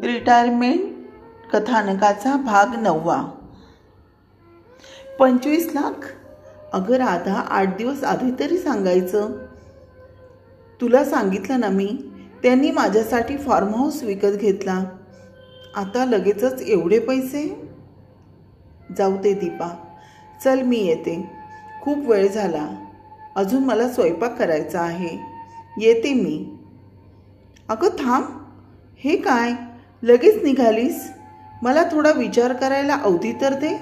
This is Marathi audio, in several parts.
रिटायरमेंट कथानकाचा भाग 9. 25 लाख? अगं राधा, 8 दिवस आधी तरी सांगायचं. तुला सांगितलं ना मी, त्यांनी माझ्यासाठी फार्म हाऊस विकत घेतला. आता लगेचच एवढे पैसे? जाऊ दे दीपा, चल मी येते. खूप वेळ झाला, अजून मला स्वयंपाक करायचा आहे. येते मी. अगं थांब, हे काय लगेच निघालीस? मला थोडा विचार करायला अवधी तर दे.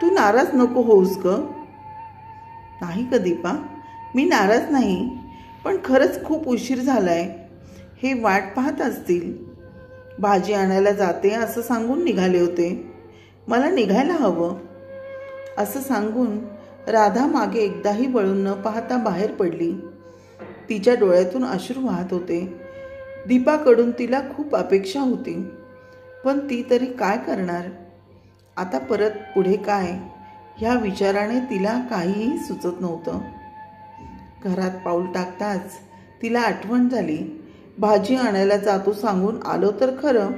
तू नाराज नको होऊस ग. नाही ग दीपा, मी नाराज नाही, पण खरंच खूप उशीर झालाय. हे वाट पाहत असतील. भाजी आणायला जाते असं सांगून निघाले होते. मला निघायला हवं असं सांगून राधा मागे एकदाही वळून न पाहता बाहेर पडली. तिच्या डोळ्यातून अश्रू वाहत होते. दीपाकडून तिला खूप अपेक्षा होती, पण ती तरी काय करणार? आता परत पुढे काय, ह्या विचाराने तिला काहीही सुचत नव्हतं. घरात पाऊल टाकताच तिला आठवण झाली. भाजी आणायला जातो सांगून आलो तर खरं,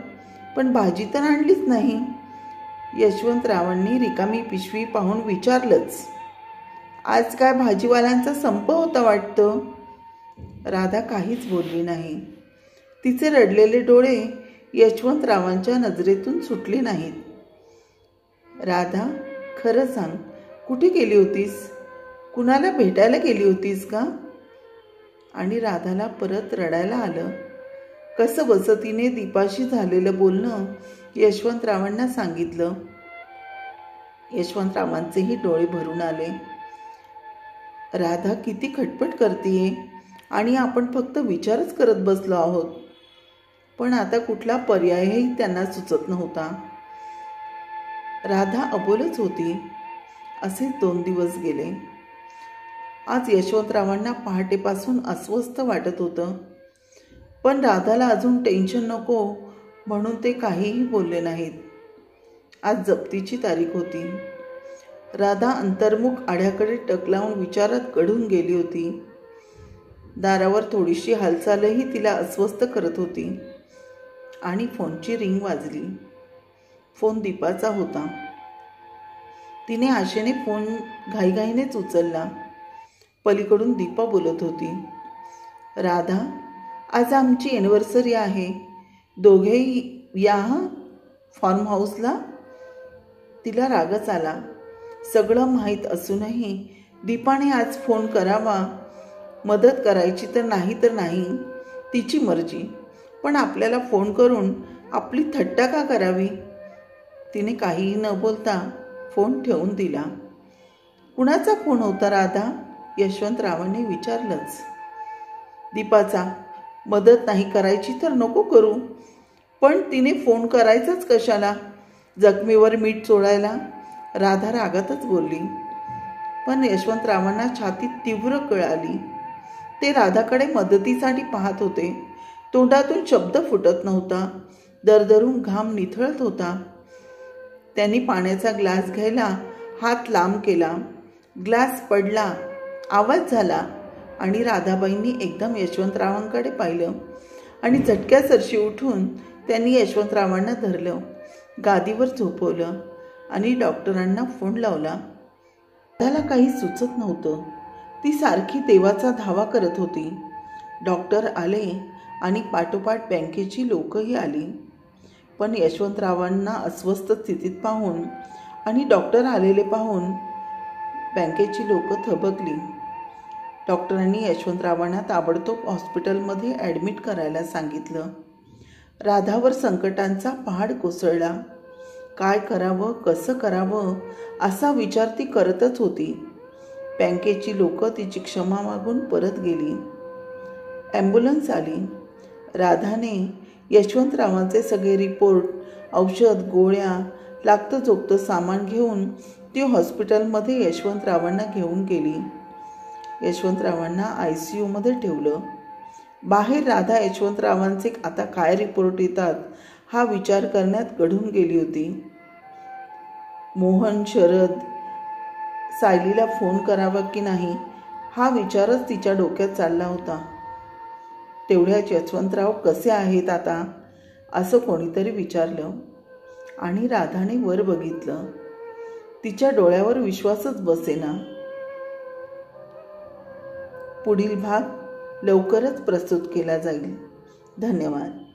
पण भाजी तर आणलीच नाही. यशवंतरावांनी रिकामी पिशवी पाहून विचारलंच, आज काय भाजीवाल्यांचा संप होता वाटतं? राधा काहीच बोलली नाही. तिचे रडलेले डोळे यशवंतरावांच्या नजरेतून सुटले नाहीत. राधा, खरं सांग, कुठे गेली होतीस? कुणाला भेटायला गेली होतीस का? आणि राधाला परत रडायला आलं. कसं बसं तिने दीपाशी झालेलं बोलणं यशवंतरावांना सांगितलं. यशवंतरावांचेही डोळे भरून आले. राधा किती खटपट करतीये, आणि आपण फक्त विचारच करत बसलो आहोत. पण आता कुठला पर्यायही त्यांना सुचत नव्हता. राधा अबोलच होती. असेच 2 दिवस गेले. आज यशवंतरावांना पहाटेपासून अस्वस्थ वाटत होतं, पण राधाला अजून टेन्शन नको म्हणून ते काहीही बोलले नाहीत. आज जप्तीची तारीख होती. राधा अंतर्मुख आड्याकडे टक लावून विचारात गढून गेली होती. दारावर थोडीशी हालचालही तिला अस्वस्थ करत होती. आणि फोनची रिंग वाजली. फोन दीपाचा होता. तिने आशेने फोन घाईघाईनेच उचलला. पलीकडून दीपा बोलत होती. राधा, आज आमची एनिव्हर्सरी आहे. दोघेही या हं फार्म हाऊसला. तिला रागच आला. सगळं माहीत असूनही दीपाने आज फोन करावा. मदत करायची तर नाही, तिची मर्जी, पण आपल्याला फोन करून आपली थट्टा का करावी? तिने काहीही न बोलता फोन ठेवून दिला. कुणाचा फोन होता राधा? यशवंतरावांनी विचारलंच. दीपाचा. मदत नाही करायची तर नको करू, पण तिने फोन करायचाच कशाला? जखमीवर मीठ चोळायला? राधा रागातच बोलली. पण यशवंतरावांना छातीत तीव्र कळ आली. ते राधाकडे मदतीसाठी पाहत होते. तोंडातून शब्द फुटत नव्हता. दरदरून घाम निथळत होता. त्यांनी पाण्याचा ग्लास घ्यायला हात लांब केला. ग्लास पडला, आवाज झाला आणि राधाबाईंनी एकदम यशवंतरावांकडे पाहिलं आणि झटक्यासरशी उठून त्यांनी यशवंतरावांना धरलं, गादीवर झोपवलं आणि डॉक्टरांना फोन लावला. राधाला काही सुचत नव्हतं. ती सारखी देवाचा धावा करत होती. डॉक्टर आले आणि पाठोपाठ बँकेची लोकही आली. पण यशवंतरावांना अस्वस्थ स्थितीत पाहून आणि डॉक्टर आलेले पाहून बँकेची लोक थबकली. डॉक्टरांनी यशवंतरावांना ताबडतोब हॉस्पिटलमध्ये ॲडमिट करायला सांगितलं. राधावर संकटांचा पहाड कोसळला. काय करावं, कसं करावं असा विचार ती करतच होती. बँकेची लोक तिची क्षमा मागून परत गेली. ॲम्ब्युलन्स आली. राधाने यशवंतरावांचे सगळे रिपोर्ट, औषध, गोळ्या, लागतं जोगतं सामान घेऊन ती हॉस्पिटलमध्ये यशवंतरावांना घेऊन गेली. यशवंतरावांना ICUमध्ये ठेवलं. बाहेर राधा यशवंतरावांचे आता काय रिपोर्ट येतात हा विचार करण्यात गढून गेली होती. मोहन, शरद, सायलीला फोन करावा की नाही हा विचारच तिच्या डोक्यात चालला होता. तेवढ्याच यशवंतराव कसे आहेत आता असं कोणीतरी विचारलं आणि राधाने वर बघितलं. तिच्या डोळ्यावर विश्वासच बसेना. पुढील भाग लवकरच प्रस्तुत केला जाईल. धन्यवाद.